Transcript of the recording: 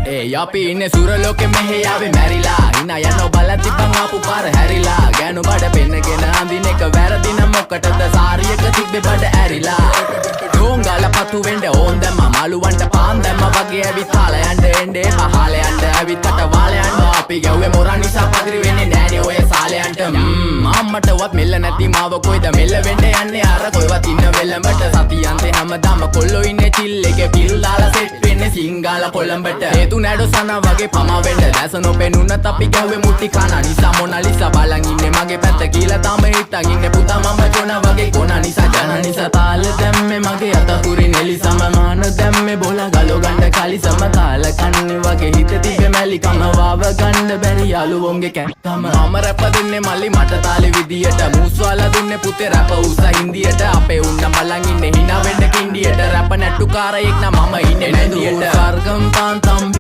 ඒ අපි ඉන්නේ සුරලෝකෙ මෙහෙ ආවේ මැරිලා හිනා යනවා බලන් තිබ්බන් ආපු පාර හැරිලා ගෑනු බඩ පෙන්නගෙන අඳින එක වැරදින මොකටද සාරියක තිබ්බේ බඩ ඇරිලා ඩෝංගල පතු වෙන්න ඕන් දැම්ම මාළුවන්ට පාන් දැම්ම වගේ ඇවිත් හාල යන්න එන්නේ පහල යන්න ඇවිත් කට වාල යන්න අපි ගැව්වේ මොරන් නිසා පදිරි වෙන්නේ නෑනේ ඔය සාලයන්ට අම්මටවත් මෙල්ල නැති මාව කොයිද මෙල්ල වෙන්න යන්නේ අර කොයිවත් ඉන්න වෙලඹට සතියන්තේ හැමදාම කොල්ලෝ ඉන්නේ චිල් එකේ පිල් දාලා සෙට් වෙන්නේ සිංගාල කොළඹට හේතු නැඩෝ සනා වගේ පමා වෙන්න දැස නොපෙනුනත් අපි ගැව්වේ මුට්ටි කන නිසා මොනාලිසා බලන් ඉන්නේ මගේ පැත්ත කියලා තාම හිටන් ඉන්නේ පුතා මම ජොන වගේ කොන නිසා ජන නිසා තාල දැම්මේ මගේ අතපුරි නෙලි සමමාන දැම්මේ බෝලා ගලෝ ගන්න කලි සම කාල කන්නේ වගේ හිත තිබ්බේ මැලි කම වාව ගන්න බැරි යාළුවෝන්ගේ කැක්කම මම රැප දෙන්නේ මල්ලි මට තාලේ විදියට මූස්වාලා දුන්නේ පුතේ රැප උස හින්දියට අපේ උන්න බලන් ඉන්නේ hina වෙන්න කින්ඩියට රැප නැට්ටුකාරයෙක් නම් මම ඉන්නේ නැදියට සර්ගම් පාන්තම්